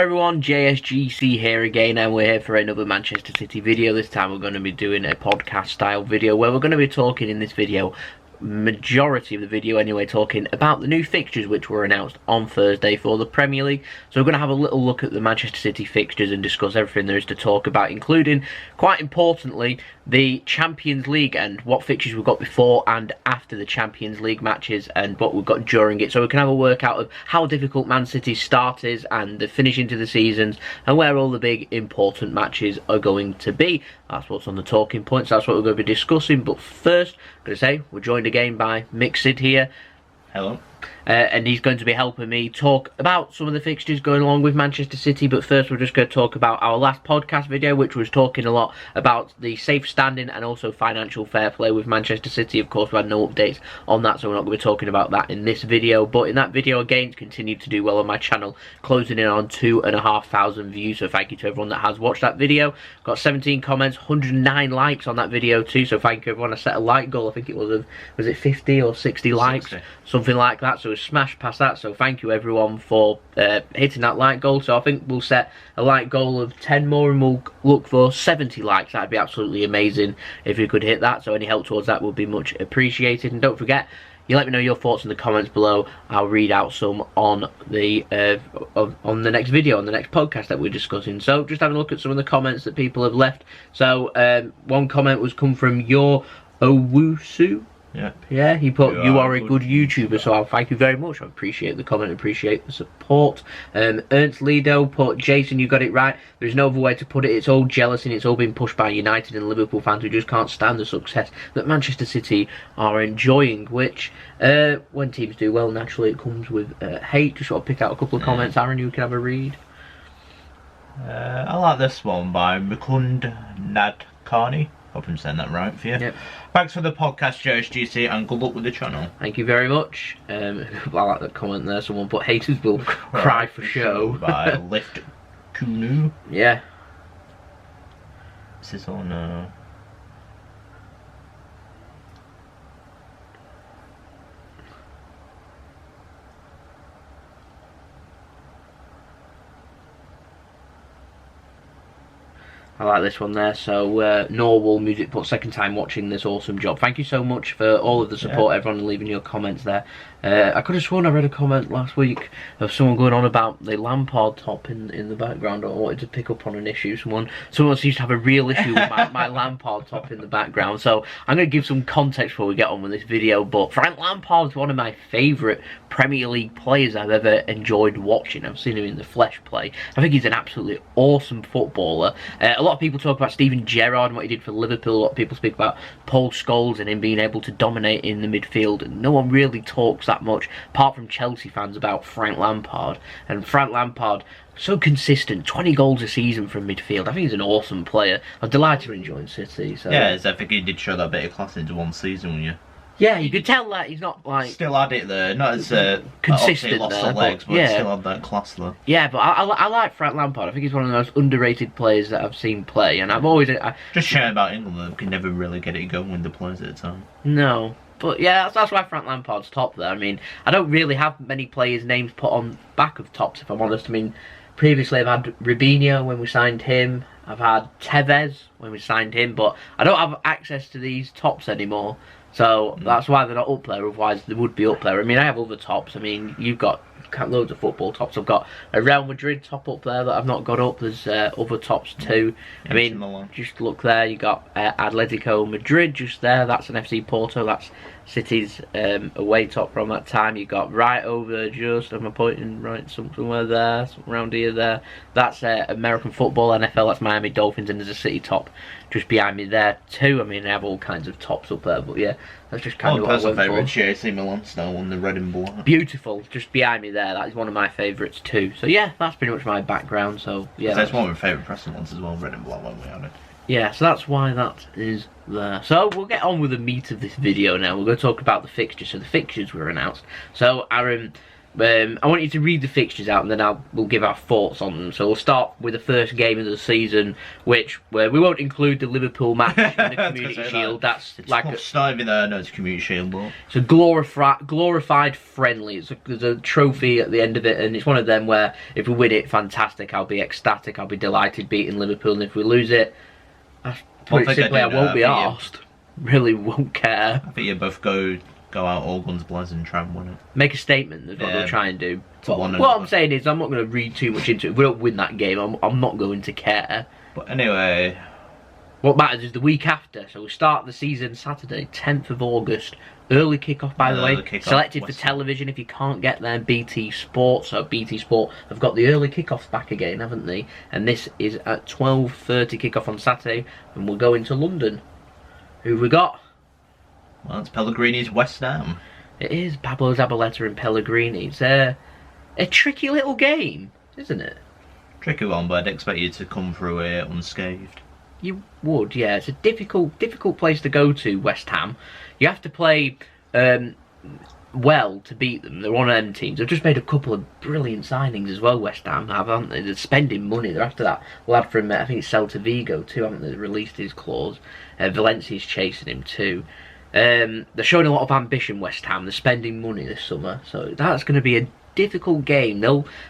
everyone, JSGC here again, and we're here for another Manchester City video. This time we're going to be doing a podcast style video where we're going to be talking in this video, majority of the video anyway, talking about the new fixtures which were announced on Thursday for the Premier League. So we're going to have a little look at the Manchester City fixtures and discuss everything there is to talk about, including, quite importantly, the Champions League and what fixtures we've got before and after the Champions League matches and what we've got during it, so we can have a workout of how difficult Man City's start is and the finish into the seasons and where all the big important matches are going to be. That's what's on the talking points, that's what we're going to be discussing. But first, I'm going to say we're joined again by Mixed here. Hello. And he's going to be helping me talk about some of the fixtures going along with Manchester City. But first we're just going to talk about our last podcast video, which was talking a lot about the safe standing and also financial fair play with Manchester City. Of course, we had no updates on that, so we're not going to be talking about that in this video. But in that video, again, it's continued to do well on my channel, closing in on 2,500 views. So thank you to everyone that has watched that video. Got 17 comments, 109 likes on that video too. So thank you everyone. I set a like goal, I think it was it 50 or 60 likes? 60. Something like that. So we smashed past that, so thank you everyone for hitting that like goal. So I think we'll set a like goal of 10 more and we'll look for 70 likes. That'd be absolutely amazing if you could hit that, so any help towards that would be much appreciated. And don't forget, you let me know your thoughts in the comments below. I'll read out some on the next video, on the next podcast that we're discussing. So just having a look at some of the comments that people have left. So one comment was come from Your Owusu. Yeah, he put, you are a good YouTuber, so I'll thank you very much. I appreciate the comment, appreciate the support. Ernst Lido put, Jason, you got it right. There's no other way to put it. It's all jealousy and it's all been pushed by United and Liverpool fans who just can't stand the success that Manchester City are enjoying, which, when teams do well, naturally it comes with hate. Just sort of pick out a couple of comments. Aaron, you can have a read. I like this one by Mukund Nadkarni. Hope I'm saying that right for you. Yep. Thanks for the podcast, JSGC, and good luck with the channel. Thank you very much. I like that comment there. Someone put, haters will cry for show. By Lift Kunu. Yeah. Is this on... I like this one there. So Norwal Music put, second time watching this, awesome job. Thank you so much for all of the support, everyone, and leaving your comments there. I could have sworn I read a comment last week of someone going on about the Lampard top in the background. I wanted to pick up on an issue. Someone seems to have a real issue with my Lampard top in the background. So I'm going to give some context before we get on with this video. But Frank Lampard's one of my favourite Premier League players I've ever enjoyed watching. I've seen him in the flesh play. I think he's an absolutely awesome footballer. A lot of people talk about Steven Gerrard and what he did for Liverpool. A lot of people speak about Paul Scholes and him being able to dominate in the midfield. And no one really talks that much, apart from Chelsea fans, about Frank Lampard. And Frank Lampard, so consistent, 20 goals a season from midfield. I think he's an awesome player. I'm delighted to join City. So. Yeah, I think he did show that bit of class into one season, wouldn't you? Yeah, you could tell that he's not like... Still had it there, not as consistent lost there, the legs, but yeah. Still had that class there. Yeah, but I like Frank Lampard. I think he's one of the most underrated players that I've seen play, and I've always... Just sharing about England, that we can never really get it going with the players at a time. No. But yeah, that's why Frank Lampard's top there. I mean, I don't really have many players' names put on back of tops, if I'm honest. I mean, previously I've had Robinho when we signed him. I've had Tevez when we signed him, but I don't have access to these tops anymore. So that's why they're not up there, otherwise they would be up there. I mean, I have other tops. I mean, you've got loads of football tops. I've got a Real Madrid top up there that I've not got up. There's other tops too. I mean, just look there. You got Atletico Madrid just there. That's an FC Porto. That's City's away top from that time. You got right over, just am I pointing right somewhere there, around here there. That's American football, NFL. That's Miami Dolphins, and there's a City top just behind me there too. I mean, I have all kinds of tops up there, but yeah, that's just kind of what I went favourite, JC Milan style on the red and black. Beautiful, just behind me there. That is one of my favourites too. So yeah, that's pretty much my background. So yeah, that's one of my favourite pressing ones as well, red and black when we had it. Yeah, so that's why that is there. So we'll get on with the meat of this video now. We're going to talk about the fixtures. So the fixtures were announced. So Aaron, I want you to read the fixtures out, and then we'll give our thoughts on them. So we'll start with the first game of the season, where we won't include the Liverpool match in the Community Shield. That's it's like it's not even there. No, it's Community Shield, but it's a glorified friendly. There's a trophy at the end of it, and it's one of them where if we win it, fantastic. I'll be ecstatic. I'll be delighted beating Liverpool, and if we lose it, I won't be arsed. Really won't care. I think you both go out all guns blazing and try and win it. Make a statement is what they'll try and do. What I'm saying is I'm not going to read too much into it. If we don't win that game, I'm not going to care. But anyway, what matters is the week after. So we start the season Saturday, 10th of August. Early kickoff, by the way. Selected for television if you can't get there. BT Sport. So BT Sport have got the early kickoffs back again, haven't they? And this is at 12:30 kickoff on Saturday, and we'll go into London. Who have we got? Well, it's Pellegrini's West Ham. It is Pablo Zabaleta and Pellegrini. It's a tricky little game, isn't it? Tricky one, but I'd expect you to come through it unscathed. You would, yeah. It's a difficult place to go to, West Ham. You have to play well to beat them. They're one of them teams. They've just made a couple of brilliant signings as well, West Ham, haven't they? They're spending money. They're after that lad from, I think it's Celta Vigo too, haven't they? They've released his clause. Valencia's chasing him too. They're showing a lot of ambition, West Ham. They're spending money this summer, so that's going to be a difficult game.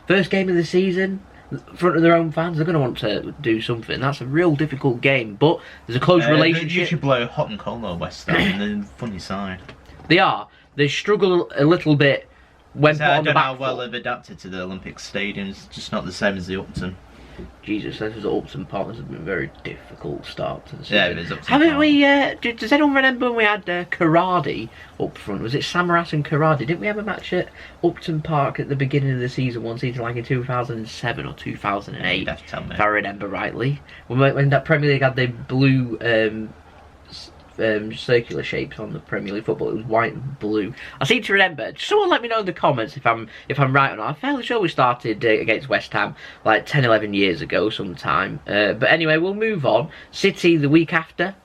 First game of the season, in front of their own fans, they're going to want to do something. That's a real difficult game, but there's a close relationship. You should blow hot and cold though, West Ham. They're the funny side. They are. They struggle a little bit when put on the back foot. I don't know how well they've adapted to the Olympic Stadium. It's just not the same as the Upton. Jesus, this was Upton Park. This has been a very difficult start to the season. Yeah, it is Upton Haven't Park. we? Does anyone remember when we had Karadi up front? Was it Samaras and Karadi? Didn't we have a match at Upton Park at the beginning of the season, one season like in 2007 or 2008? You'd have to tell me. If I remember rightly, when that Premier League had the blue circular shapes on the Premier League football, it was white and blue. I seem to remember. Someone let me know in the comments if I'm right or not. I'm fairly sure we started against West Ham like 10-11 years ago sometime. But anyway, we'll move on. City the week after.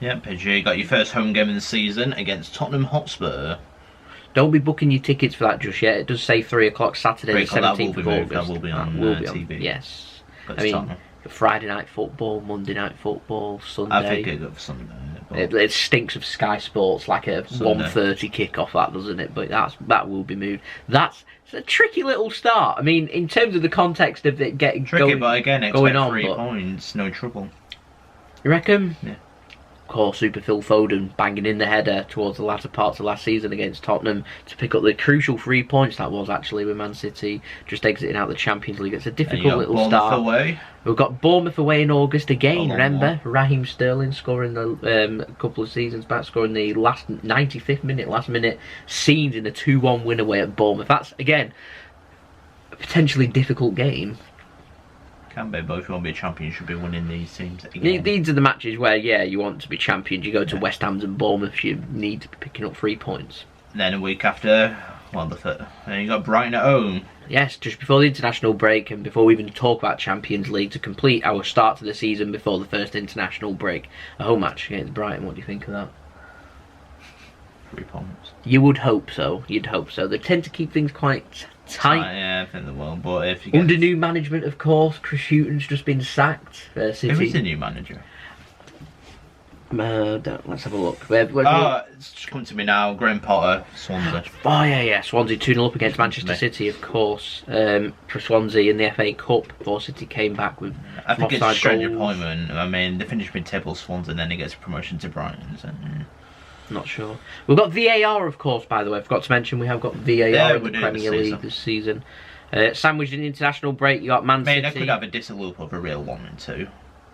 Yep, you got your first home game of the season against Tottenham Hotspur. Don't be booking your tickets for that just yet. It does say 3 o'clock Saturday the 17th of August. That will be on TV. Yes. I mean, Friday night football, Monday night football, Sunday. I think it'll go for Sunday. It stinks of Sky Sports, like a 1:30 kickoff, that doesn't it? But that will be moved. It's a tricky little start. I mean, in terms of the context of it getting tricky, but again, going on, 3 points, no trouble. You reckon? Yeah. Of course, Super Phil Foden banging in the header towards the latter parts of last season against Tottenham to pick up the crucial 3 points that was actually with Man City just exiting out the Champions League. It's a difficult little start. Away. We've got Bournemouth away in August again. Remember, Raheem Sterling scoring a couple of seasons back, scoring the last 95th minute, last minute scenes in a 2-1 win away at Bournemouth. That's again a potentially difficult game. Can be, but if you want to be a champion, you should be winning these teams again. These are the matches where, you want to be champions. You go to West Ham and Bournemouth, you need to be picking up 3 points. And then a week after, then you got Brighton at home. Yes, just before the international break and before we even talk about Champions League, to complete our start to the season before the first international break. A home match against Brighton, what do you think of that? 3 points. You would hope so, you'd hope so. They tend to keep things quite tight. Yeah, I think they will, but if you get... Under new management, of course. Chris Hughton's just been sacked. City. Who is the new manager? Let's have a look. It's just come to me now. Graham Potter, Swansea. Oh yeah. Swansea 2-0 up against Manchester City, of course. For Swansea in the FA Cup before City came back with. I think it's a strange appointment. I mean, they finished mid-table Swansea, and then he gets promotion to Brighton. So, Not sure. We've got VAR, of course, by the way. I forgot to mention we have got VAR in the Premier League this season. Sandwiched in the international break, you got Man City. I could have a disloop of a real 1 and 2.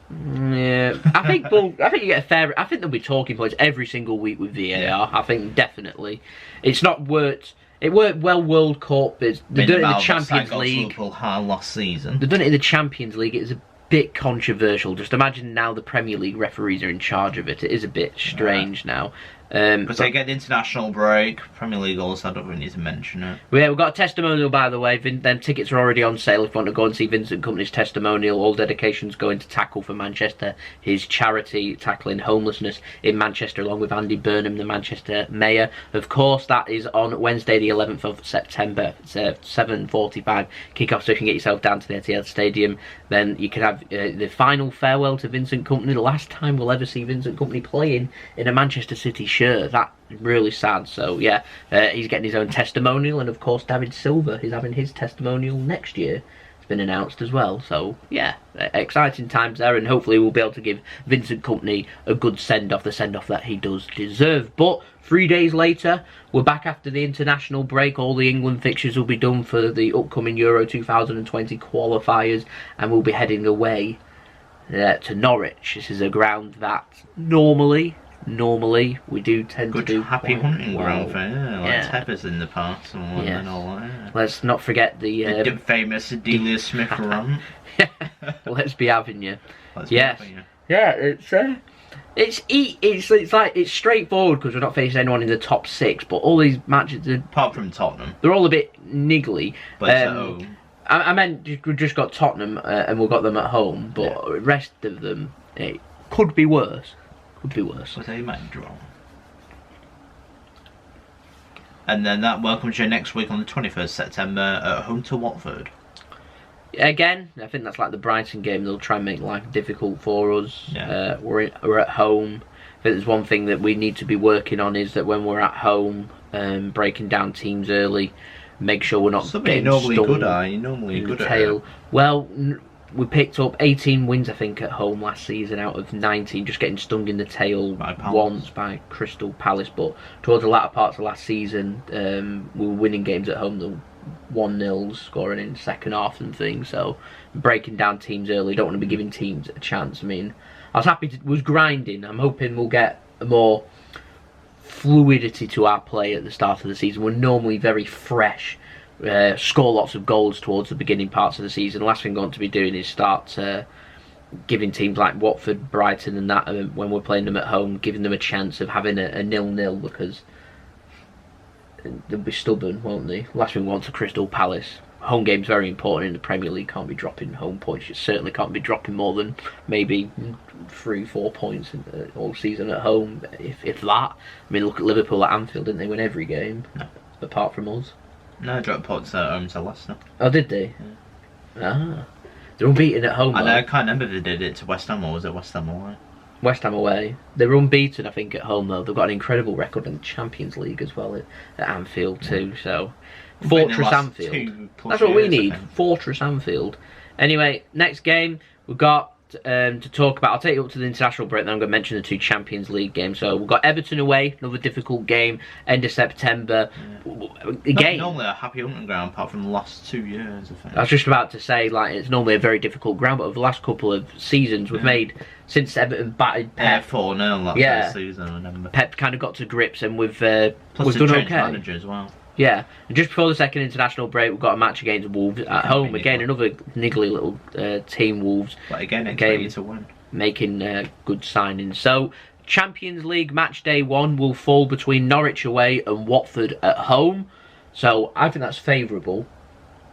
Yeah, I think you get a fair. I think there'll be talking points every single week with VAR. Yeah. I think definitely, it's not worked. It worked well World Cup. They've done it in the Champions League. Last season. They've done it in the Champions League. It's a bit controversial. Just imagine now the Premier League referees are in charge of it. It is a bit strange now. Because they get the international break, Premier League also, I don't really need to mention it. Yeah, we've got a testimonial, by the way. Them tickets are already on sale if you want to go and see Vincent Kompany's testimonial. All dedications going to Tackle for Manchester, his charity tackling homelessness in Manchester, along with Andy Burnham, the Manchester Mayor. Of course, that is on Wednesday, the 11th of September. It's 7:45 kickoff, so you can get yourself down to the Etihad Stadium. Then you can have the final farewell to Vincent Kompany, the last time we'll ever see Vincent Kompany playing in a Manchester City shirt. That's really sad. So yeah, he's getting his own testimonial, and of course David Silva is having his testimonial next year. It's been announced as well. So yeah, exciting times there, and hopefully we'll be able to give Vincent Kompany a good send-off, the send-off that he does deserve. But 3 days later, we're back after the international break. All the England fixtures will be done for the upcoming Euro 2020 qualifiers, and we'll be heading away to Norwich. This is a ground that normally we do tend to do happy hunting well. ground for like Tebbers in the past and all that. Let's not forget the famous Delia Smith run. Let's be having you. Yeah, it's straightforward because we're not facing anyone in the top 6, but all these matches, apart from Tottenham, they're all a bit niggly. But it's at home. I meant we've just got Tottenham and we've got them at home, but the rest of them, it could be worse. Could be worse. But they might draw. And then that welcomes you next week on the 21st September at home to Watford. Again, I think that's like the Brighton game. They'll try and make life difficult for us. Yeah. We're at home. I think there's one thing that we need to be working on is that when we're at home, breaking down teams early, make sure we're not getting normally stung good, are you? Normally good at tail. Well, we picked up 18 wins, I think, at home last season out of 19, just getting stung in the tail once by Crystal Palace. But towards the latter parts of last season, we were winning games at home, the 1-0, scoring in the second half and things. So breaking down teams early, don't want to be giving teams a chance. I mean, I was grinding. I'm hoping we'll get a more fluidity to our play at the start of the season. We're normally very fresh. Score lots of goals towards the beginning parts of the season. The last thing we want to be doing is start giving teams like Watford, Brighton and that, when we're playing them at home, giving them a chance of having a 0-0, because they'll be stubborn, won't they? Last thing we want to Crystal Palace. Home game's very important in the Premier League. Can't be dropping home points. You certainly can't be dropping more than maybe 3-4 points all season at home, if that. I mean, look at Liverpool at Anfield, didn't they win every game apart from us? No, dropped points at home to Leicester. Oh, did they? Yeah. They're unbeaten at home. I can't remember if they did it to West Ham, or was it West Ham away? West Ham away. They were unbeaten, I think, at home though. They've got an incredible record in the Champions League as well at Anfield too. So, Fortress Anfield. That's what we need. Fortress Anfield. Anyway, next game we've got to talk about. I'll take you up to the international break, then I'm going to mention the 2 Champions League games. So we've got Everton away, another difficult game, end of September. Again, normally a happy hunting ground apart from the last 2 years, I think. I was just about to say, like, it's normally a very difficult ground, but over the last couple of seasons we've made, since Everton batted Pep, 4-0 that first season, I remember. Pep kind of got to grips, and we've Plus done okay. Manager as well. Yeah, and just before the second international break, we've got a match against Wolves at home. Again, another niggly little team, Wolves. But again, expect to win. Making good signings. So, Champions League match day 1 will fall between Norwich away and Watford at home. So, I think that's favourable.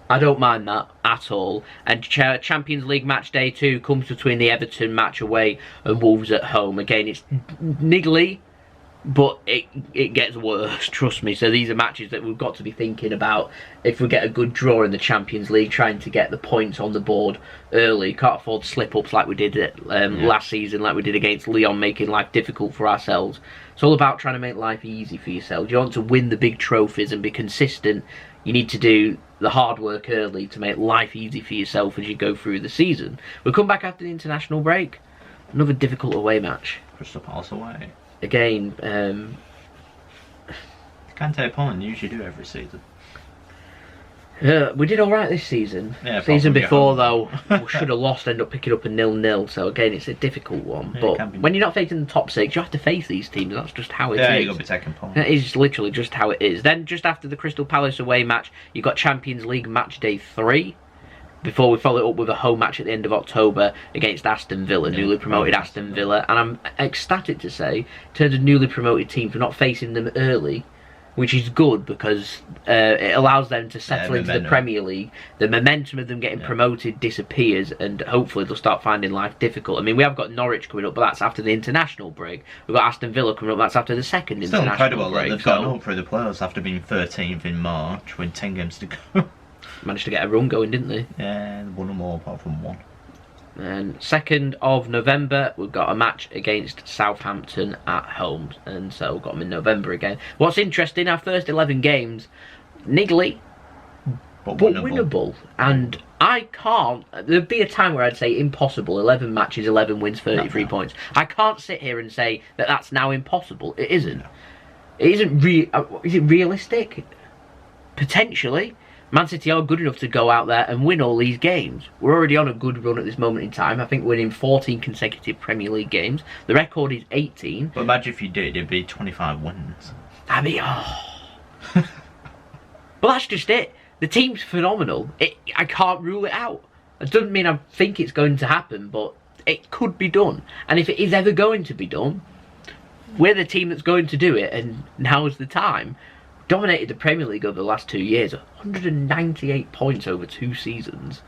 I don't mind that at all. And Champions League match day 2 comes between the Everton match away and Wolves at home. Again, it's niggly, but it gets worse, trust me. So these are matches that we've got to be thinking about if we get a good draw in the Champions League, trying to get the points on the board early. Can't afford slip-ups like we did last season, like we did against Lyon, making life difficult for ourselves. It's all about trying to make life easy for yourselves. You want to win the big trophies and be consistent. You need to do the hard work early to make life easy for yourself as you go through the season. We'll come back after the international break. Another difficult away match. Crystal Palace away. Again, can't take a point, you usually do every season. We did alright this season. Yeah, season before, though, we should have lost, ended up picking up a 0-0. So, again, it's a difficult one. But when you're not facing the top 6, you have to face these teams. That's just how it is. Yeah, you've got to be taking points. It is literally just how it is. Then, just after the Crystal Palace away match, you've got Champions League match day 3. before we follow it up with a home match at the end of October against Aston Villa, newly promoted Aston Villa. And I'm ecstatic to say, in terms of newly promoted teams, we're not facing them early, which is good because it allows them to settle into the Premier League. The momentum of them getting promoted disappears, and hopefully they'll start finding life difficult. I mean, we have got Norwich coming up, but that's after the international break. We've got Aston Villa coming up, that's after the second international break. Still incredible that they've gone up through the playoffs after being 13th in March with 10 games to go. Managed to get a run going, didn't they? Yeah, they won them all apart from one. And 2nd of November, we've got a match against Southampton at home. And so, got them in November again. What's interesting, our first 11 games, niggly, but winnable. And I can't, there'd be a time where I'd say impossible. 11 matches, 11 wins, 33 points. I can't sit here and say that that's now impossible. It isn't. No. It isn't is it realistic? Potentially. Man City are good enough to go out there and win all these games. We're already on a good run at this moment in time. I think we're winning 14 consecutive Premier League games. The record is 18. But imagine if you did, it'd be 25 wins. I mean, Well, that's just it. The team's phenomenal. I can't rule it out. It doesn't mean I think it's going to happen, but it could be done. And if it is ever going to be done, we're the team that's going to do it, and now is the time. Dominated the Premier League over the last 2 years, 198 points over 2 seasons.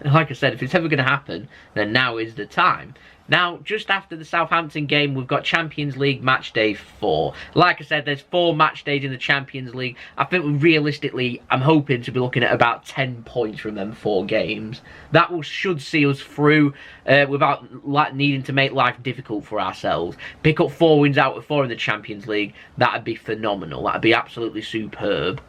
And like I said, if it's ever going to happen, then now is the time. Now, just after the Southampton game, we've got Champions League match day 4. Like I said, there's 4 match days in the Champions League. I think realistically, I'm hoping to be looking at about 10 points from them 4 games. That should see us through without needing to make life difficult for ourselves. Pick up 4 wins out of 4 in the Champions League. That'd be phenomenal. That'd be absolutely superb.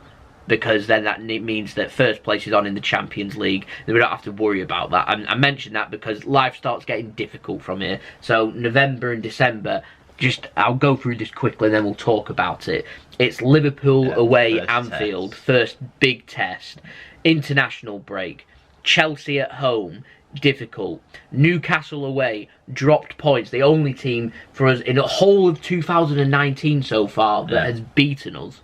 Because then that means that first place is on in the Champions League. Then we don't have to worry about that. I mention that because life starts getting difficult from here. So November and December, I'll go through this quickly and then we'll talk about it. It's Liverpool away, Anfield, first big test. International break. Chelsea at home, difficult. Newcastle away, dropped points. The only team for us in the whole of 2019 so far that has beaten us.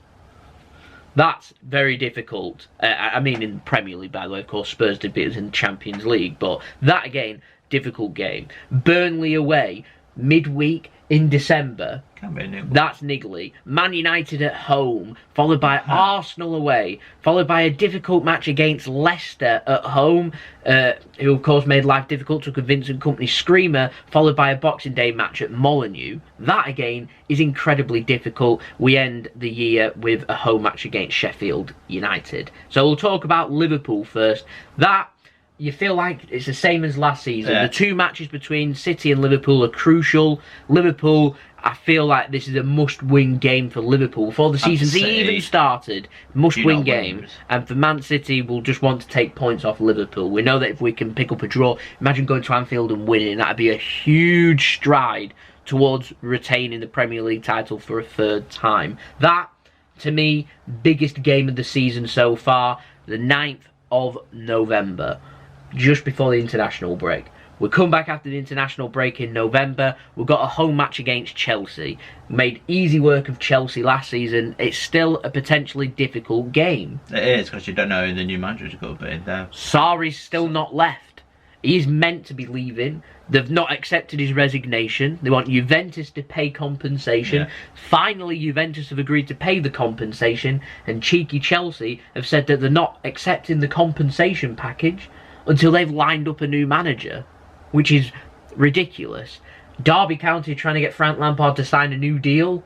That's very difficult. I mean, in the Premier League, by the way, of course, Spurs did beat us in the Champions League. But that, again, difficult game. Burnley away, midweek in December. That's niggly. Man United at home, followed by Arsenal away, followed by a difficult match against Leicester at home, who of course made life difficult, took a Vincent Kompany screamer, followed by a Boxing Day match at Molineux. That again is incredibly difficult. We end the year with a home match against Sheffield United. So we'll talk about Liverpool first. That, you feel like it's the same as last season. The 2 matches between City and Liverpool are crucial. Liverpool, I feel like this is a must-win game for Liverpool. Before the season's even started, must-win game. And for Man City, we'll just want to take points off Liverpool. We know that if we can pick up a draw, imagine going to Anfield and winning. That'd be a huge stride towards retaining the Premier League title for a 3rd time. That, to me, biggest game of the season so far, the 9th of November. Just before the international break. We'll come back after the international break in November. We've got a home match against Chelsea. Made easy work of Chelsea last season. It's still a potentially difficult game. It is, because you don't know who the new manager's going to be there. Sarri's still not left. He's meant to be leaving. They've not accepted his resignation. They want Juventus to pay compensation. Finally, Juventus have agreed to pay the compensation. And cheeky Chelsea have said that they're not accepting the compensation package until they've lined up a new manager, which is ridiculous. Derby County trying to get Frank Lampard to sign a new deal.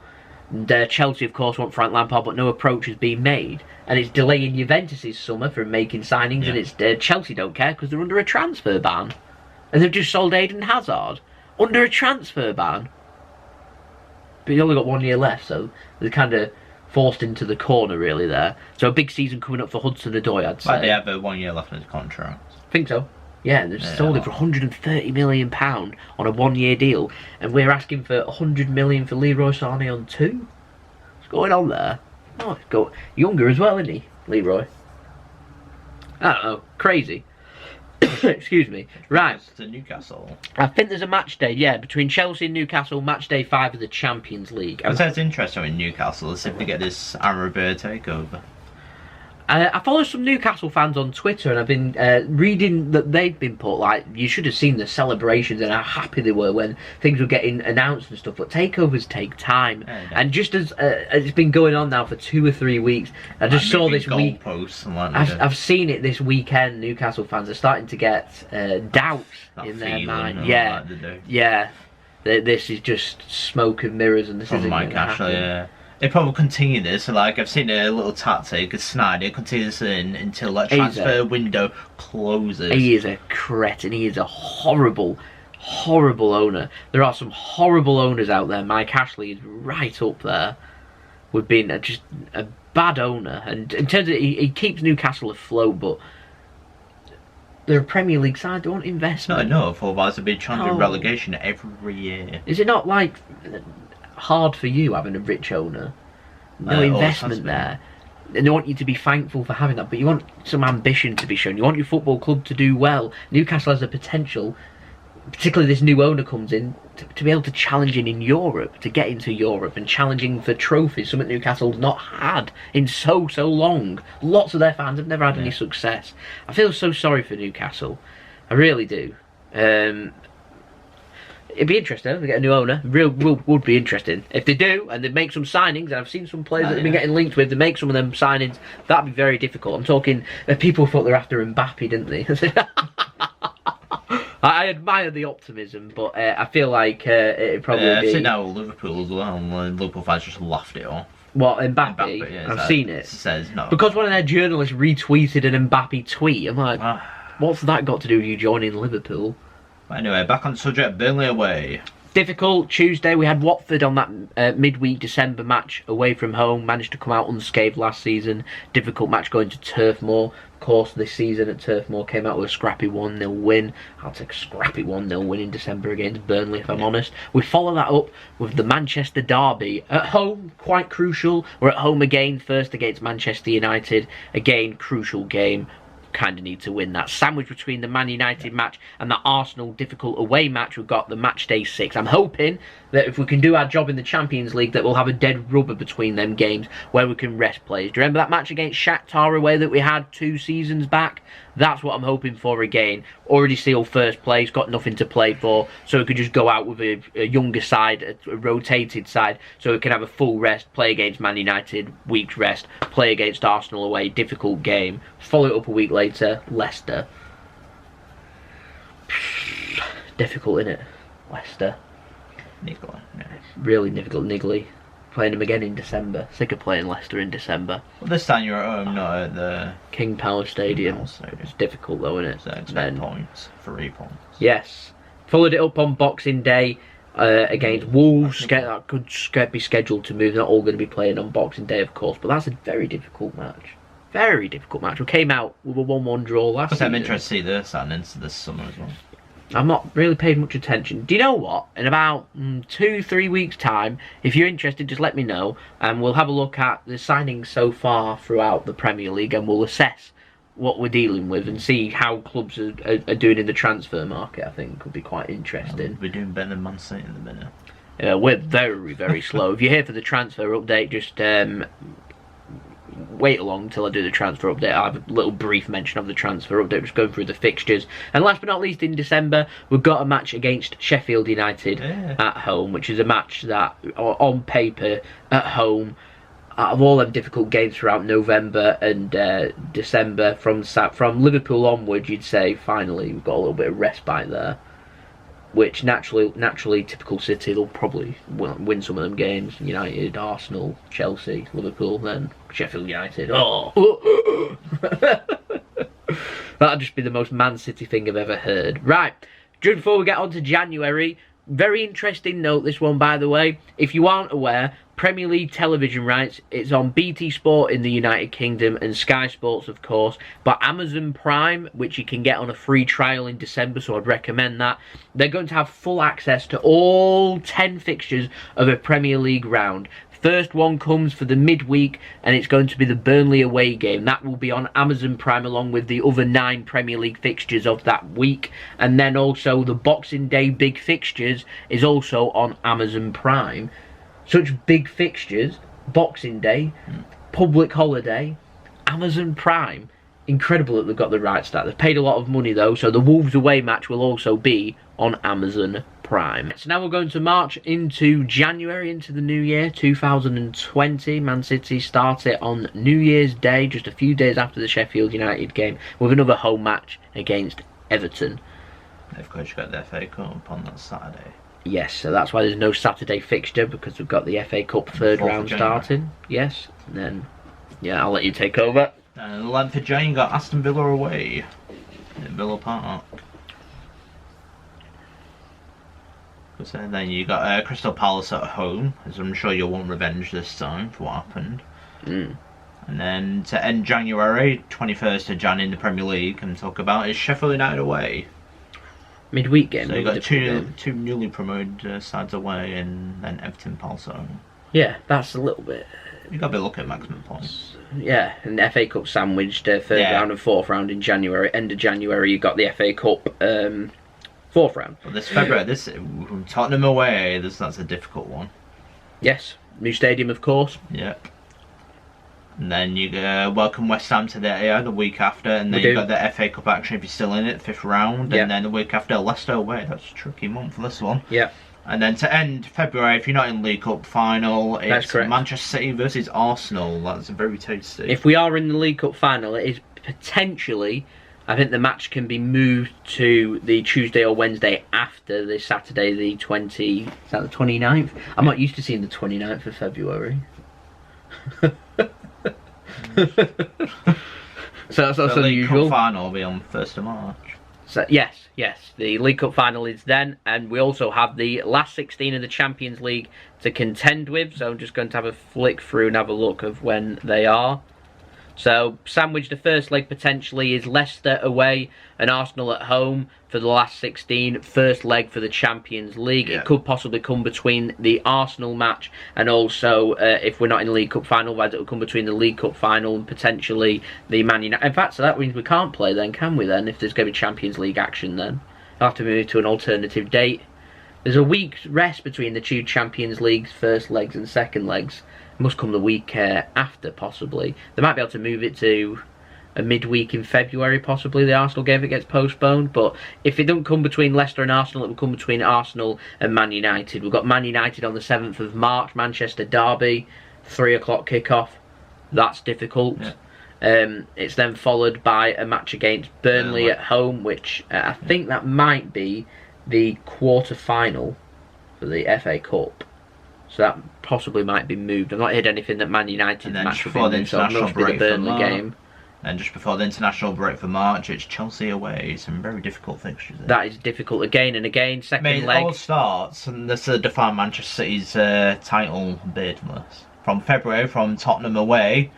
And, Chelsea, of course, want Frank Lampard, but no approach has been made. And it's delaying Juventus' summer from making signings, and it's Chelsea don't care because they're under a transfer ban. And they've just sold Eden Hazard under a transfer ban. But he's only got 1 year left, so they're kind of forced into the corner, really, there. So a big season coming up for Hudson-Odoi, I'd say. But they have 1 year left in his contract. I think so. Yeah, they've sold it for £130 million on a 1 year deal, and we're asking for £100 million for Leroy Sané on 2. What's going on there? Oh, he's got younger as well, isn't he, Leroy? I don't know, crazy. Excuse me. Right. To Newcastle. I think there's a match day, between Chelsea and Newcastle, match day 5 of the Champions League. It sounds interesting in Newcastle. Let's see if we get this Arabeer takeover. I follow some Newcastle fans on Twitter, and I've been reading that they've been put, like, you should have seen the celebrations and how happy they were when things were getting announced and stuff, but takeovers take time. And just as it's been going on now for 2 or 3 weeks, I just saw this week, I've seen it this weekend, Newcastle fans are starting to get doubts in their mind. Yeah. This is just smoke and mirrors, and this isn't going to happen. Yeah. They probably continue this. Like, I've seen a little tactic. Snyder continues until that transfer window closes. He is a cretin. He is a horrible, horrible owner. There are some horrible owners out there. Mike Ashley is right up there with being just a bad owner. And in terms of he keeps Newcastle afloat, but they're a Premier League side. They want investment. Not enough. Otherwise, they'll be challenging relegation every year. Is it not like hard for you having a rich owner? No investment there, and they want you to be thankful for having that, but you want some ambition to be shown. You want your football club to do well. Newcastle has the potential, particularly this new owner comes in, to be able to challenge in Europe, to get into Europe and challenging for trophies, something Newcastle's not had in so long. Lots of their fans have never had any success. I feel so sorry for Newcastle, I really do. It'd be interesting if we get a new owner. Would be interesting if they do, and they make some signings. And I've seen some players that they've been getting linked with. They make some of them signings. That'd be very difficult. I'm talking. People thought they were after Mbappe, didn't they? I admire the optimism, but I feel like it'd probably be. I've seen now Liverpool as well. And Liverpool fans just laughed it off. What, Mbappe? Yeah, I've seen it. Says no. Because one of their journalists retweeted an Mbappe tweet. I'm like, what's that got to do with you joining Liverpool? Anyway, back on the subject, Burnley away. Difficult Tuesday. We had Watford on that midweek December match away from home. Managed to come out unscathed last season. Difficult match going to Turf Moor. Of course, this season at Turf Moor came out with a scrappy 1-0 win. I'll take a scrappy 1-0 win in December against Burnley, if I'm honest. We follow that up with the Manchester derby. At home, quite crucial. We're at home again, first against Manchester United. Again, crucial game. Kind of need to win that. Sandwich between the Man United match and the Arsenal difficult away match, we've got the match day 6. I'm hoping that if we can do our job in the Champions League, that we'll have a dead rubber between them games where we can rest players. Do you remember that match against Shakhtar away that we had 2 seasons back? That's what I'm hoping for again. Already sealed first place, got nothing to play for, so we could just go out with a younger side, a rotated side, so we can have a full rest, play against Man United, week's rest, play against Arsenal away, difficult game, follow it up a week later, Leicester. Difficult, innit? Leicester. Nicola, yeah. Really difficult, niggly. Playing them again in December. Sick of playing Leicester in December. Well, this time you're at home, not at the King Power Stadium. It's difficult though, isn't it? So expect points, 3 points. Yes. Followed it up on Boxing Day against Wolves. That could be scheduled to move. Not all going to be playing on Boxing Day, of course, but that's a very difficult match. Very difficult match. We came out with a 1-1 draw last season. I'm interested to see their signings this summer as well. I've not really paid much attention. Do you know what? In about 2-3 weeks' time, if you're interested, just let me know, and we'll have a look at the signings so far throughout the Premier League, and we'll assess what we're dealing with and see how clubs are doing in the transfer market. I think could be quite interesting. We're doing better than Man City in the minute. We're very, very slow. If you're here for the transfer update, just wait along till I do the transfer update. I'll have a little brief mention of the transfer update, just going through the fixtures. And last but not least, in December, we've got a match against Sheffield United at home, which is a match that, on paper, at home, out of all them difficult games throughout November and December, from Liverpool onward, you'd say, finally, we've got a little bit of respite there. Which naturally, typical City, they'll probably win some of them games. United, Arsenal, Chelsea, Liverpool, then Sheffield United. Oh, that'd just be the most Man City thing I've ever heard. Right, just before we get on to January, very interesting note, this one, by the way. If you aren't aware, Premier League television rights, it's on BT Sport in the United Kingdom and Sky Sports, of course, but Amazon Prime, which you can get on a free trial in December, so I'd recommend that. They're going to have full access to all 10 fixtures of a Premier League round. First one comes for the midweek, and it's going to be the Burnley away game. That will be on Amazon Prime along with the other 9 Premier League fixtures of that week. And then also the Boxing Day big fixtures is also on Amazon Prime. Such big fixtures, Boxing Day, public holiday, Amazon Prime. Incredible that they've got the rights to that. They've paid a lot of money though, so the Wolves away match will also be on Amazon Prime. So now we're going to march into January, into the new year, 2020. Man City start it on New Year's Day, just a few days after the Sheffield United game, with another home match against Everton. Of course, you've got the FA Cup on that Saturday. Yes, so that's why there's no Saturday fixture, because we've got the FA Cup third round starting. Yes, and then, yeah, I'll let you take over. And 11th of January, you got Aston Villa away at Villa Park. So then you got Crystal Palace at home, as I'm sure you'll want revenge this time for what happened. And then to end January, 21st of Jan in the Premier League, and talk about is Sheffield United away. Midweek game. So you got two newly promoted sides away, and then Everton Palace at home. Yeah, that's a little bit. You got to be looking at maximum points. Yeah, and the FA Cup sandwiched third round and fourth round in January. End of January, you got the FA Cup fourth round. Well, this February, from Tottenham away, that's a difficult one. Yes, new stadium, of course. Yep. And then you welcome West Ham to the week after, and then you got the FA Cup action if you're still in it, 5th round, and then the week after Leicester away. That's a tricky month for this one. Yeah. And then to end February, if you're not in League Cup final, it's correct. Manchester City versus Arsenal. That's very tasty. If we are in the League Cup final, it is potentially, I think the match can be moved to the Tuesday or Wednesday after the Saturday, the 29th? I'm not used to seeing the 29th of February. So that's unusual. The League Cup final will be on 1st of March. So yes, the League Cup final is then, and we also have the last 16 of the Champions League to contend with. So I'm just going to have a flick through and have a look of when they are. So sandwich, the first leg potentially is Leicester away and Arsenal at home for the last 16. First leg for the Champions League. Yeah. It could possibly come between the Arsenal match and also, if we're not in the League Cup final, it will come between the League Cup final and potentially the Man United. In fact, so that means we can't play then, can we then, if there's going to be Champions League action then? We'll have to move to an alternative date. There's a week's rest between the two Champions League's first legs and second legs. Must come the week after, possibly. They might be able to move it to a midweek in February, possibly. The Arsenal game, if it gets postponed. But if it don't come between Leicester and Arsenal, it will come between Arsenal and Man United. We've got Man United on the 7th of March, Manchester derby, 3 o'clock kickoff. That's difficult. Yeah. It's then followed by a match against Burnley at home, which I think that might be the quarter-final for the FA Cup. So that possibly might be moved. I've not heard anything that Man United match will be moved, so it must be the Burnley game. And just before the international break for March, it's Chelsea away. Some very difficult fixtures there. That is difficult again and again. Second leg. It all starts, and this is define Manchester City's title bid list. From February, from Tottenham away,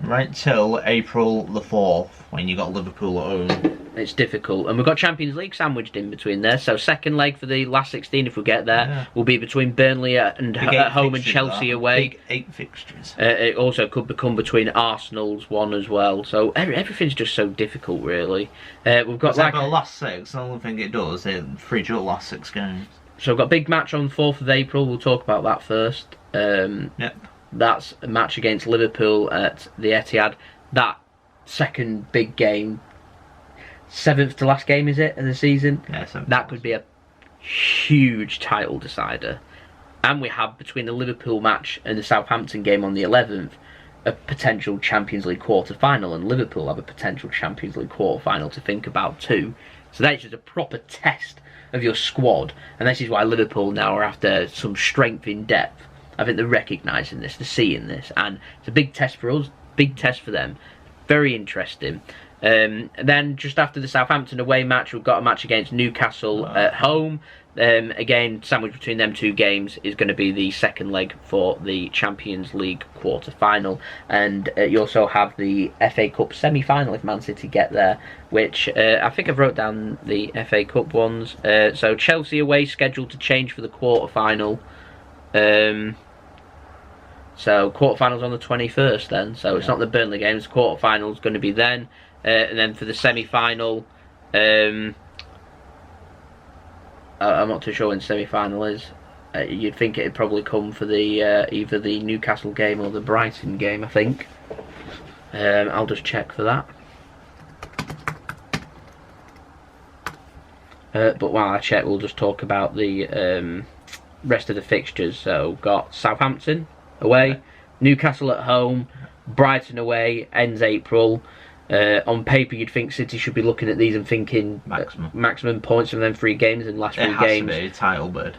right till April the 4th, when you got Liverpool at home. It's difficult. And we've got Champions League sandwiched in between there. So second leg for the last 16, if we get there, will be between Burnley and at home and Chelsea away. Big 8 fixtures. It also could become between Arsenal's one as well. So everything's just so difficult, really. We've got the last 6. I don't think it does. It frees you up the last 6 games. So we've got a big match on the 4th of April. We'll talk about that first. Yep. That's a match against Liverpool at the Etihad. That second big game, 7th to last game, is it, of the season? Yeah, 7th. That could be a huge title decider. And we have, between the Liverpool match and the Southampton game on the 11th, a potential Champions League quarter-final, and Liverpool have a potential Champions League quarter-final to think about too. So that's just a proper test of your squad, and this is why Liverpool now are after some strength in depth. I think they're recognising this, they're seeing this, and it's a big test for us, big test for them. Very interesting. Then just after the Southampton away match, we've got a match against Newcastle at home. Again, sandwiched between them two games is going to be the second leg for the Champions League quarter-final. And you also have the FA Cup semi-final if Man City get there, which I think I've wrote down the FA Cup ones. So Chelsea away scheduled to change for the quarter-final. So quarter-finals on the 21st then. So it's not the Burnley games. Quarter-finals going to be then. And then for the semi-final, I'm not too sure when semi-final is. You'd think it'd probably come for the either the Newcastle game or the Brighton game, I think. I'll just check for that. But while I check, we'll just talk about the rest of the fixtures. So, got Southampton away, Newcastle at home, Brighton away, ends April. On paper, you'd think City should be looking at these and thinking maximum points from them 3 games and last 3 games. It has to be a title bid.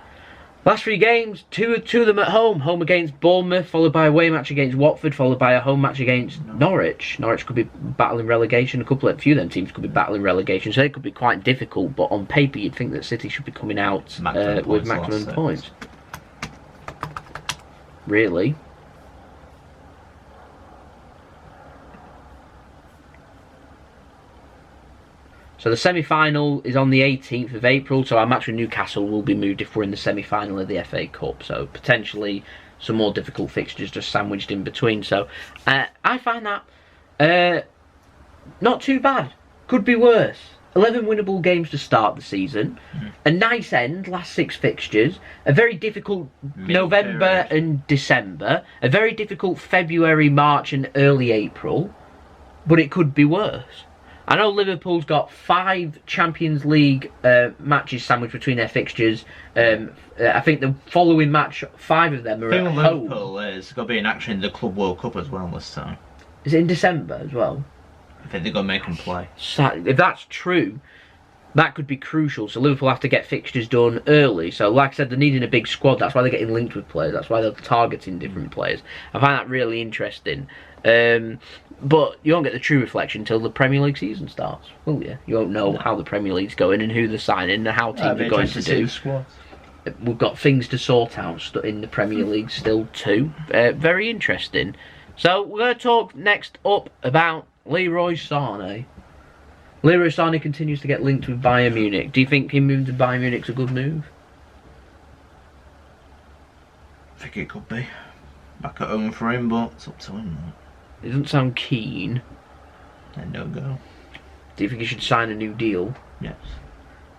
Last 3 games, two of them at home. Home against Bournemouth, followed by a away match against Watford, followed by a home match against Norwich. Norwich could be battling relegation. A few of them teams could be battling relegation, so it could be quite difficult. But on paper, you'd think that City should be coming out with maximum points. Really? So the semi-final is on the 18th of April, so our match with Newcastle will be moved if we're in the semi-final of the FA Cup. So potentially some more difficult fixtures just sandwiched in between. So I find that not too bad. Could be worse. 11 winnable games to start the season. A nice end, last 6 fixtures. A very difficult November and December. A very difficult February, March and early April. But it could be worse. I know Liverpool's got 5 Champions League matches sandwiched between their fixtures. I think the following match, 5 of them are at home. Liverpool is going to be in action in the Club World Cup as well this time. Is it in December as well? I think they're going to make them play. So, if that's true, that could be crucial. So Liverpool have to get fixtures done early. So like I said, they're needing a big squad. That's why they're getting linked with players. That's why they're targeting different players. I find that really interesting. But you won't get the true reflection until the Premier League season starts, will you? You won't know how the Premier League's going and who they're signing and how teams are going to do. We've got things to sort out in the Premier League still too. Very interesting. So we're going to talk next up about Leroy Sané. Leroy Sané continues to get linked with Bayern Munich. Do you think him moving to Bayern Munich's a good move? I think it could be. Back at home for him, but it's up to him. He doesn't sound keen. Then no go. Do you think he should sign a new deal? Yes.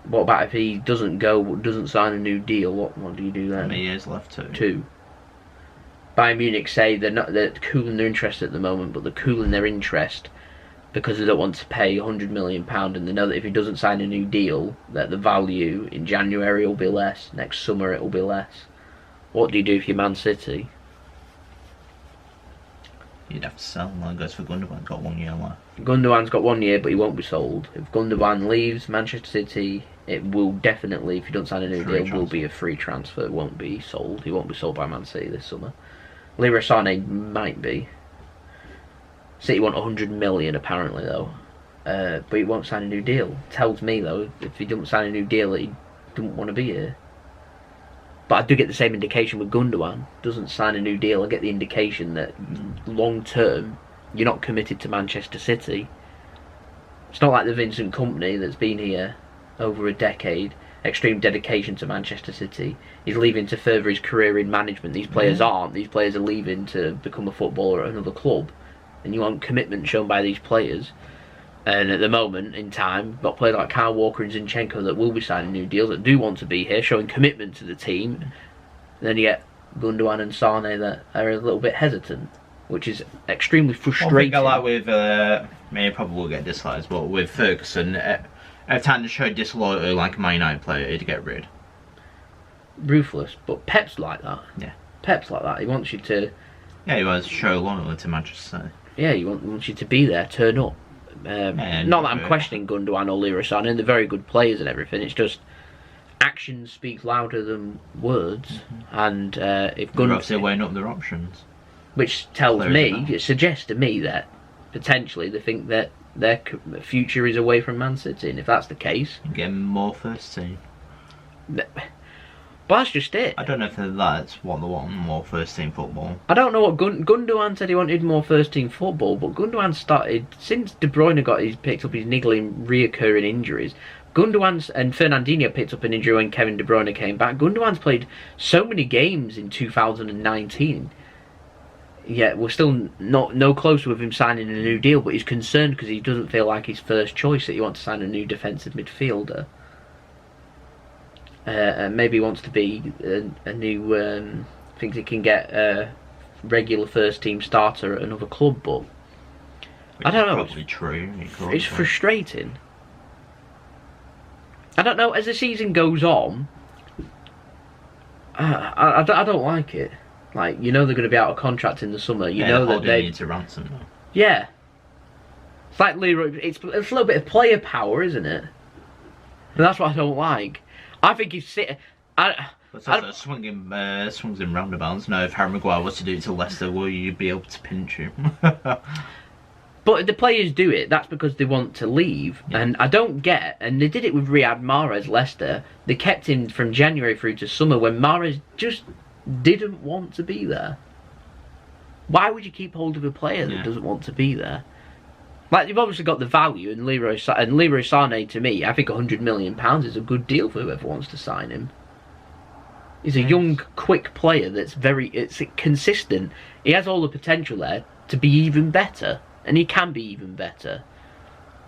What about if he doesn't sign a new deal? What do you do then? How many years left to? 2. Bayern Munich say they're cooling their interest at the moment, but they're cooling their interest because they don't want to pay £100 million, and they know that if he doesn't sign a new deal, that the value in January will be less. Next summer it will be less. What do you do if you're Man City? You'd have to sell. Well, it goes for Gundogan. Got 1 year left. Gundogan's got 1 year, but he won't be sold. If Gundogan leaves Manchester City, it will definitely, if you don't sign a new deal, will be a free transfer. It won't be sold. He won't be sold by Man City this summer. Leroy Sané might be. City want 100 million apparently though, but he won't sign a new deal. Tells me though, if he doesn't sign a new deal, that he doesn't want to be here. But I do get the same indication with Gundogan. Doesn't sign a new deal. I get the indication that long term, you're not committed to Manchester City. It's not like the Vincent Kompany that's been here over a decade. Extreme dedication to Manchester City. He's leaving to further his career in management. These players aren't. These players are leaving to become a footballer at another club. And you want commitment shown by these players. And at the moment in time, you've got players like Kyle Walker and Zinchenko that will be signing new deals, that do want to be here, showing commitment to the team. And then you get Gundogan and Sané that are a little bit hesitant, which is extremely frustrating. One thing I like with, maybe probably will get disliked, but with Ferguson, every time to show disloyalty like a Man United player, he'd get rid. Ruthless, but Pep's like that. Yeah. Pep's like that. He wants you to... Yeah, he wants to show loyalty to Manchester City. Yeah, he wants you to be there, turn up. Not that I'm questioning Gundogan or Leroy Sané, they're very good players and everything. It's just actions speak louder than words, and if Gundogan, obviously weighing up their options, which tells me, it suggests to me that potentially they think that their future is away from Man City, and if that's the case, get more first team. But that's just it. I don't know if that's what they want, more first team football. I don't know what Gundogan said he wanted more first team football, but Gundogan started, since De Bruyne picked up his niggling reoccurring injuries, Gundogan's and Fernandinho picked up an injury when Kevin De Bruyne came back. Gundogan's played so many games in 2019. Yet we're still no closer with him signing a new deal, but he's concerned because he doesn't feel like his first choice, that he wants to sign a new defensive midfielder. Maybe he wants to be a new, thinks he can get a regular first team starter at another club, but I don't know. Probably true. It's frustrating. I don't know. As the season goes on, I don't like it. Like, you know they're going to be out of contract in the summer. You know that they need to ransom them. Yeah. It's like Leroy. It's a little bit of player power, isn't it? And that's what I don't like. I think he's sitting. It's also swings in roundabouts. No, if Harry Maguire was to do it to Leicester, will you be able to pinch him? But if the players do it, that's because they want to leave. Yeah. And I don't get, and they did it with Riyad Mahrez, Leicester. They kept him from January through to summer when Mahrez just didn't want to be there. Why would you keep hold of a player that doesn't want to be there? Like, you've obviously got the value in Leroy Sané. To me, I think £100 million is a good deal for whoever wants to sign him. He's a young, quick player that's it's consistent. He has all the potential there to be even better. And he can be even better.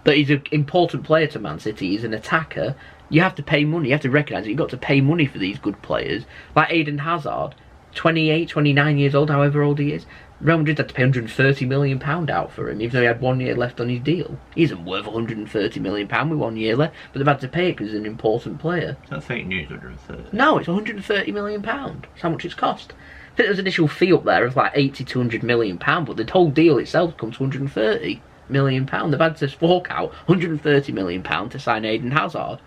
But he's an important player to Man City. He's an attacker. You have to pay money. You have to recognise it. You've got to pay money for these good players. Like Eden Hazard, 28, 29 years old, however old he is. Real Madrid had to pay £130 million out for him, even though he had 1 year left on his deal. He isn't worth £130 million with 1 year left, but they've had to pay it because he's an important player. Is that fake news, 130? No, it's £130 million. That's how much it's cost. I think there's an initial fee up there of like 80 to £100 million, but the whole deal itself comes to £130 million. They've had to fork out £130 million to sign Eden Hazard.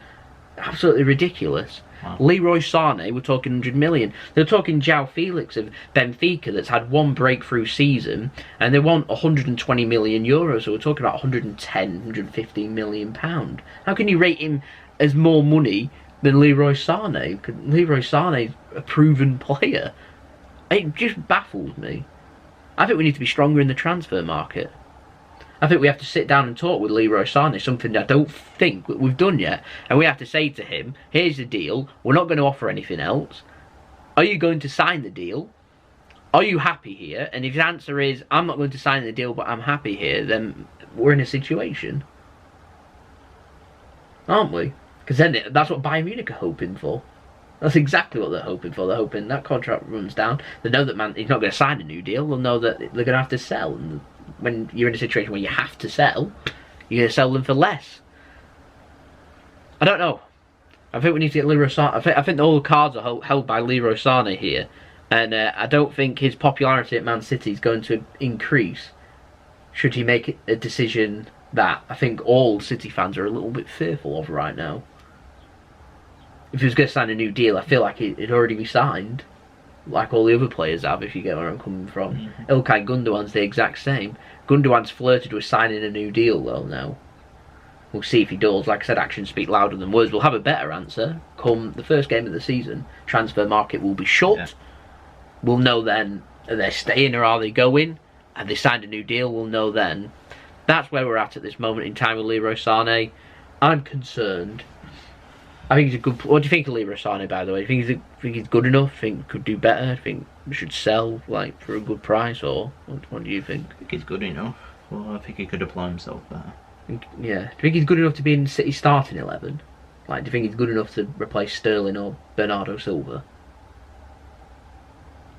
Absolutely ridiculous. Wow. Leroy Sané, we're talking 100 million. They're talking João Felix of Benfica that's had one breakthrough season, and they want 120 million euros, so we're talking about 110, 115 million pound. How can you rate him as more money than Leroy Sané? Leroy Sané's a proven player. It just baffles me. I think we need to be stronger in the transfer market. I think we have to sit down and talk with Leroy Sané, something that I don't think we've done yet. And we have to say to him, here's the deal, we're not going to offer anything else. Are you going to sign the deal? Are you happy here? And if his answer is, I'm not going to sign the deal, but I'm happy here, then we're in a situation. Aren't we? Because then that's what Bayern Munich are hoping for. That's exactly what they're hoping for. They're hoping that contract runs down. They know that he's not going to sign a new deal. They'll know that they're going to have to sell. And when you're in a situation where you have to sell, you're going to sell them for less. I don't know. I think we need to get Leroy Sané. I think all the cards are held by Leroy Sané here. And I don't think his popularity at Man City is going to increase should he make a decision that I think all City fans are a little bit fearful of right now. If he was going to sign a new deal, I feel like it'd already be signed, like all the other players have, if you get where I'm coming from. Mm-hmm. Ilkay Gundogan's the exact same. Gundogan's flirted with signing a new deal, though, now. We'll see if he does. Like I said, actions speak louder than words. We'll have a better answer come the first game of the season. Transfer market will be shut. Yeah. We'll know then, are they staying or are they going? Have they signed a new deal? We'll know then. That's where we're at this moment in time with Leroy Sané. I'm concerned. I think he's a good. What do you think of Leroy Sané, by the way? Do you think he's good enough? Think he could do better? Think we should sell like for a good price, or what do you think? I think he's good enough. Well, I think he could apply himself better. Yeah. Do you think he's good enough to be in City starting 11? Like, do you think he's good enough to replace Sterling or Bernardo Silva?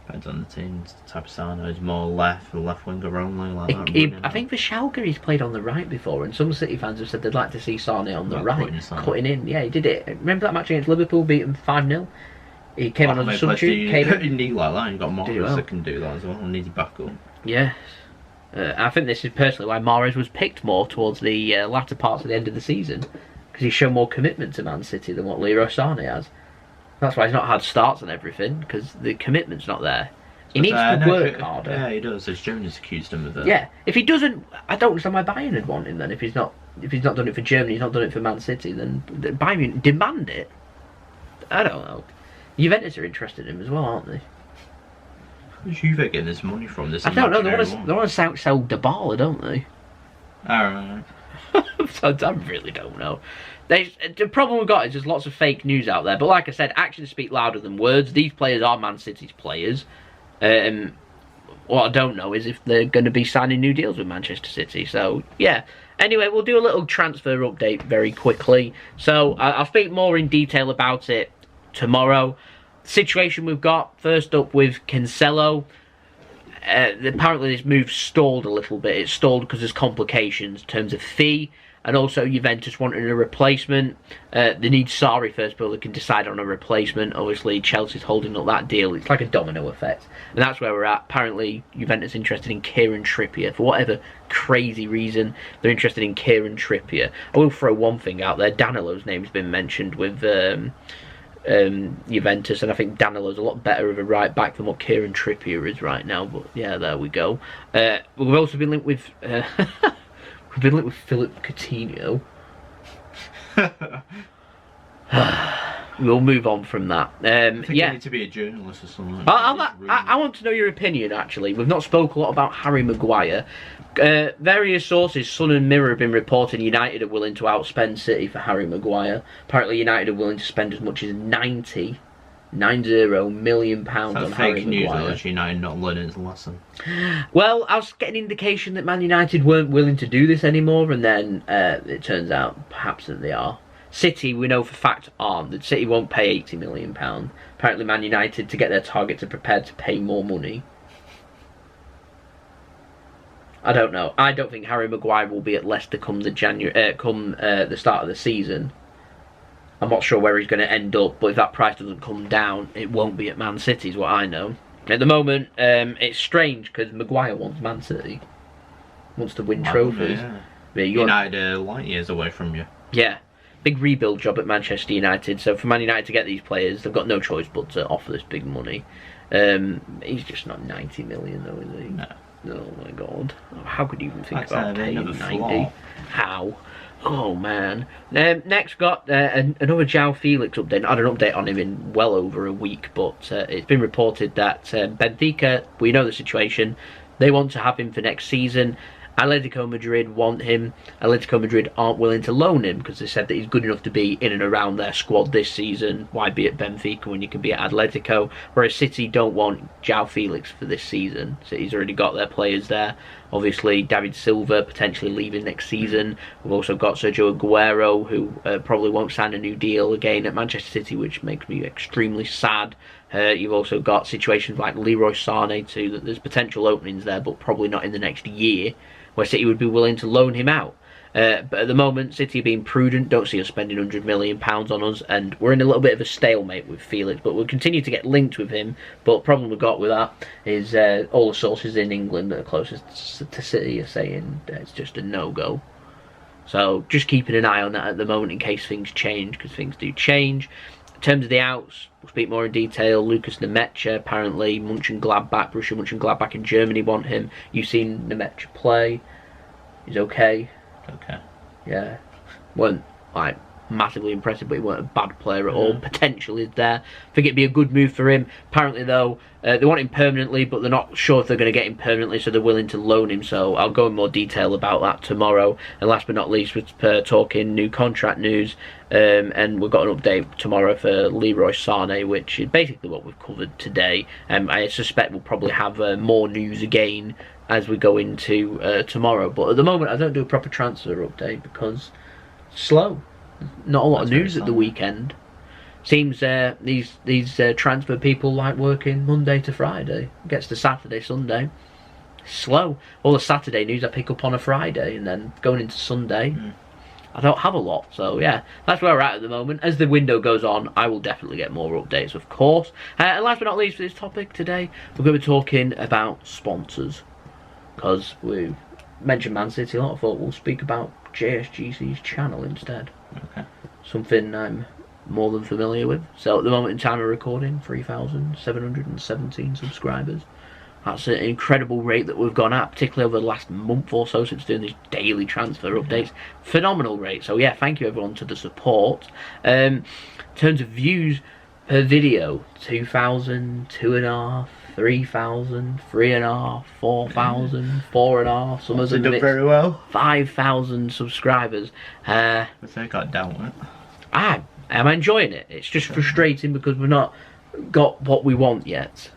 Depends on the team's type of Sané. He's more left winger only. Like I think for Schalke he's played on the right before, and some City fans have said they'd like to see Sané on the right, cutting in. Yeah, he did it. Remember that match against Liverpool, beat them 5-0? He came on as a substitute. He need like that. You got Mahrez that can do that as well. And needs backup. Yes. I think this is personally why Mahrez was picked more towards the latter parts of the end of the season, because he's shown more commitment to Man City than what Leroy Sané has. That's why he's not had starts and everything, because the commitment's not there. He needs to work harder. Yeah, he does. As Jonas accused him of that. Yeah, if he doesn't, I don't understand why Bayern would want him then. If he's not done it for Germany, he's not done it for Man City, then Bayern demand it. I don't know. Juventus are interested in him as well, aren't they? Where's Juve getting this money from? This I don't know. They want to sell Dybala, don't they? Alright. So I really don't know. The problem we've got is there's lots of fake news out there. But like I said, actions speak louder than words. These players are Man City's players. What I don't know is if they're going to be signing new deals with Manchester City. So, yeah. Anyway, we'll do a little transfer update very quickly. So, I'll speak more in detail about it tomorrow. Situation we've got, first up with Cancelo. apparently this move stalled a little bit. It stalled because there's complications in terms of fee, and also Juventus wanted a replacement. They need Sarri first before they can decide on a replacement. Obviously, Chelsea's holding up that deal. It's like a domino effect. And that's where we're at. Apparently, Juventus interested in Kieran Trippier. For whatever crazy reason, they're interested in Kieran Trippier. I will throw one thing out there. Danilo's name's been mentioned with Juventus, and I think Danilo's a lot better of a right back than what Kieran Trippier is right now. But yeah, there we go. We've also been linked with... We've been linked with Philip Coutinho. We'll move on from that. I think you need to be a journalist or something. I want to know your opinion, actually. We've not spoke a lot about Harry Maguire. Various sources, Sun and Mirror, have been reporting United are willing to outspend City for Harry Maguire. Apparently United are willing to spend as much as £90 million on Harry Maguire. That's United not learning its lesson. Well, I was getting an indication that Man United weren't willing to do this anymore, and then it turns out perhaps that they are. City, we know for fact, aren't. That City won't pay £80 million. Apparently Man United, to get their targets, are prepared to pay more money. I don't know. I don't think Harry Maguire will be at Leicester come the start of the season. I'm not sure where he's going to end up, but if that price doesn't come down, it won't be at Man City, is what I know. At the moment, it's strange because Maguire wants Man City. Wants to win trophies. Yeah. United are light years away from you. Yeah. Big rebuild job at Manchester United. So for Man United to get these players, they've got no choice but to offer this big money. He's just not 90 million though, is he? No. Oh my god. How could you even think That's about paying 90? Flaw. How? Oh man. Next got another João Felix update. I had an update on him in well over a week, but it's been reported that Benfica, we know the situation, they want to have him for next season. Atletico Madrid want him. Atletico Madrid aren't willing to loan him because they said that he's good enough to be in and around their squad this season. Why be at Benfica when you can be at Atletico? Whereas City don't want João Felix for this season. City's already got their players there. Obviously, David Silva potentially leaving next season. We've also got Sergio Aguero, who probably won't sign a new deal again at Manchester City, which makes me extremely sad. You've also got situations like Leroy Sané too, that there's potential openings there, but probably not in the next year, where City would be willing to loan him out. But at the moment, City are being prudent, don't see us spending £100 million on us, and we're in a little bit of a stalemate with Felix, but we'll continue to get linked with him. But the problem we've got with that is all the sources in England that are closest to City are saying it's just a no-go. So just keeping an eye on that at the moment in case things change, because things do change. In terms of the outs, we'll speak more in detail. Lucas Nemecha, apparently Mönchengladbach, Borussia Mönchengladbach in Germany want him. You've seen Nemecha play. He's okay. Okay. Yeah. Weren't like massively impressive, but he weren't a bad player at all. Potential is there. I think it'd be a good move for him. Apparently though, they want him permanently, but they're not sure if they're going to get him permanently, so they're willing to loan him. So I'll go in more detail about that tomorrow. And last but not least, we're talking new contract news. And we've got an update tomorrow for Leroy Sané, which is basically what we've covered today. I suspect we'll probably have more news again as we go into tomorrow. But at the moment, I don't do a proper transfer update because it's slow. Not a lot of news at the weekend. Seems these transfer people like working Monday to Friday. Gets to Saturday, Sunday. Slow. All the Saturday news I pick up on a Friday, and then going into Sunday, I don't have a lot. So yeah, that's where we're at the moment. As the window goes on, I will definitely get more updates, of course. And last but not least for this topic today, we're going to be talking about sponsors. Because we mentioned Man City a lot, I thought we'll speak about JSGC's channel instead. Okay. Something I'm more than familiar with. So at the moment in time of recording, 3,717 subscribers. That's an incredible rate that we've gone at, particularly over the last month or so since doing these daily transfer updates. Phenomenal rate. So yeah, thank you everyone to the support. In terms of views per video, 2,000, 2.5, 3,000, 3.5, 4,000, 4.5. Some of them done very well. 5,000 subscribers. But they got down with it. I'm enjoying it. It's just frustrating because we've not got what we want yet.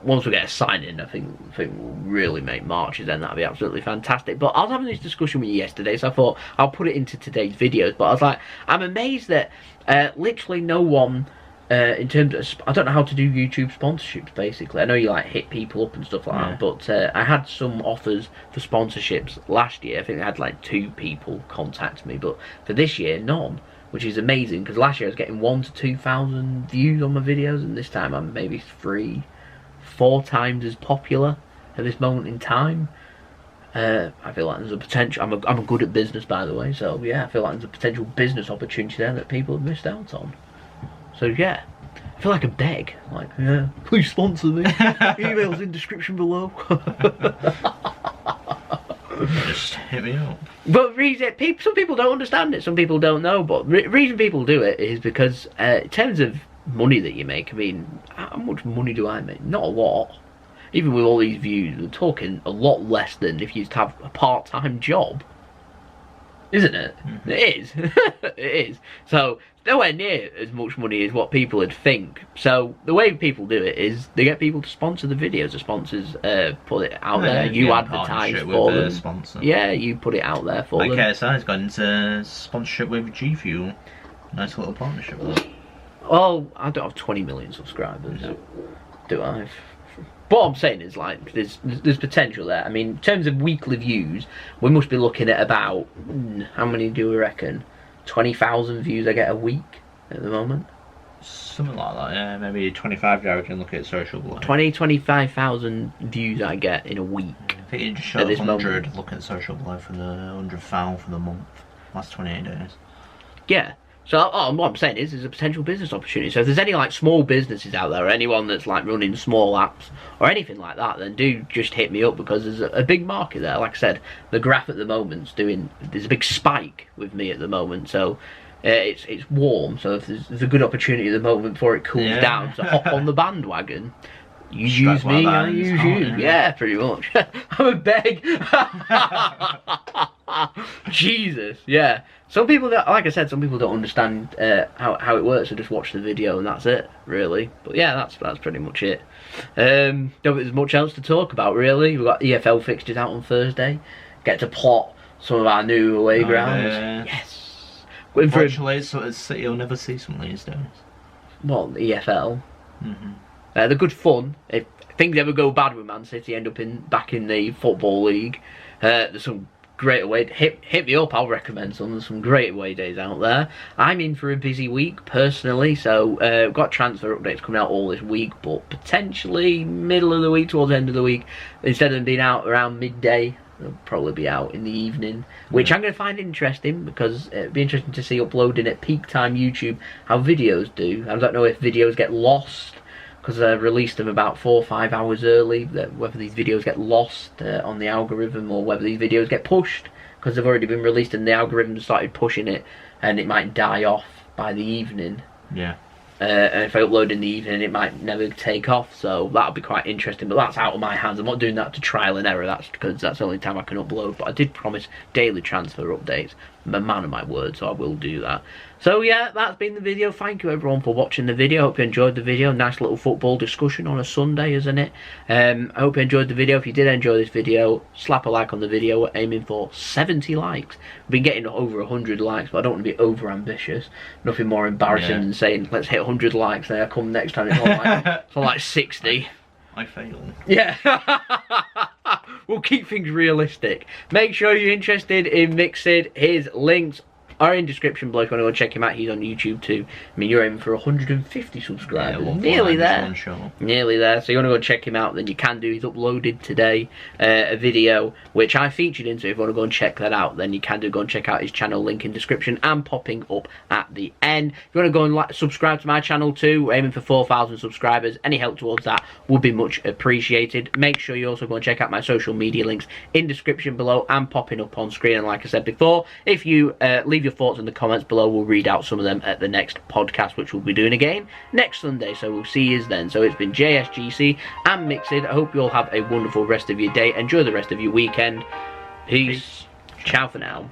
Once we get a sign in, I think we'll really make marches, then that'd be absolutely fantastic. But I was having this discussion with you yesterday, so I thought I'll put it into today's videos. But I was like, I'm amazed that literally no one in terms of, I don't know how to do YouTube sponsorships. Basically, I know you like hit people up and stuff like that, but I had some offers for sponsorships last year. I think I had like 2 people contact me, but for this year, none, which is amazing because last year I was getting 1,000 to 2,000 views on my videos, and this time I'm maybe 3, 4 times as popular at this moment in time. I feel like there's a potential. I'm good at business, by the way, so yeah, I feel like there's a potential business opportunity there that people have missed out on. So yeah, I feel like a beg, like, yeah, please sponsor me. Emails in description below. Just hit me up. But some people don't understand it. Some people don't know. But reason people do it is because in terms of money that you make, I mean, how much money do I make? Not a lot. Even with all these views, we're talking a lot less than if you used to have a part-time job. Isn't it? Mm-hmm. It is. It is. So, nowhere near as much money as what people would think. So, the way people do it is they get people to sponsor the videos. The sponsors put it out there. You advertise for them. Sponsor. Yeah, you put it out there for them. KSI's got into sponsorship with G Fuel. Nice little partnership with them. Well, I don't have 20 million subscribers. No. Do I? What I'm saying is, like, there's potential there. I mean, in terms of weekly views, we must be looking at about, how many do we reckon? 20,000 views I get a week at the moment. Something like that, yeah. Maybe 25 I can look at social blog. 25,000 views I get in a week. I think you just showed 100 look at social blog for the 100,000 for the month. Last 28 days. Yeah. So what I'm saying is there's a potential business opportunity. So if there's any like small businesses out there, or anyone that's like running small apps or anything like that, then do just hit me up, because there's a big market there. Like I said, the graph at the moment's there's a big spike with me at the moment. So it's warm. So if there's a good opportunity at the moment before it cools down, so hop on the bandwagon. You use me, I use you. Yeah, pretty much. I'm a beg. Jesus, yeah. Some people, like I said, some people don't understand how it works. They just watch the video and that's it, really. But yeah, that's pretty much it. Don't think there's much else to talk about, really. We've got EFL fixtures out on Thursday. Get to plot some of our new away grounds. Yes. Unfortunately, it's sort of City you'll never see some of these days. What, the EFL? Mm-hmm. They're good fun. If things ever go bad with Man City, end up back in the Football League. There's some great away. Hit me up. I'll recommend some. There's some great away days out there. I'm in for a busy week personally, so I've got transfer updates coming out all this week, but potentially middle of the week, towards the end of the week, instead of them being out around midday, they'll probably be out in the evening, which I'm going to find interesting, because it'd be interesting to see uploading at peak time YouTube how videos do. I don't know if videos get lost because I released them about 4 or 5 hours early, whether these videos get lost on the algorithm, or whether these videos get pushed because they've already been released and the algorithm started pushing it, and it might die off by the evening. Yeah. And if I upload in the evening, it might never take off, so that'll be quite interesting. But that's out of my hands. I'm not doing that to trial and error. That's because that's the only time I can upload. But I did promise daily transfer updates. I'm a man of my word, so I will do that. So yeah, that's been the video. Thank you everyone for watching the video. Hope you enjoyed the video. Nice little football discussion on a Sunday, isn't it? I hope you enjoyed the video. If you did enjoy this video, slap a like on the video. We're aiming for 70 likes. We've been getting over 100 likes, but I don't want to be over ambitious. Nothing more embarrassing than saying let's hit 100 likes, then I come next time it's on like 60. I failed. Yeah. We'll keep things realistic. Make sure you're interested in Mixed. His links are in description below if you want to go check him out. He's on YouTube too. I mean, you're aiming for 150 subscribers. Yeah, nearly there. Nearly there. So you want to go check him out, then you can do. He's uploaded today a video which I featured in, so if you want to go and check that out, then you can go and check out his channel, link in description and popping up at the end. If you want to go and subscribe to my channel too, we're aiming for 4,000 subscribers. Any help towards that would be much appreciated. Make sure you also go and check out my social media links in description below and popping up on screen. And like I said before, if you leave your thoughts in the comments below, we'll read out some of them at the next podcast, which we'll be doing again next Sunday, so we'll see you then. So it's been JSGC and Mixed. I hope you all have a wonderful rest of your day. Enjoy the rest of your weekend. Peace. Ciao for now.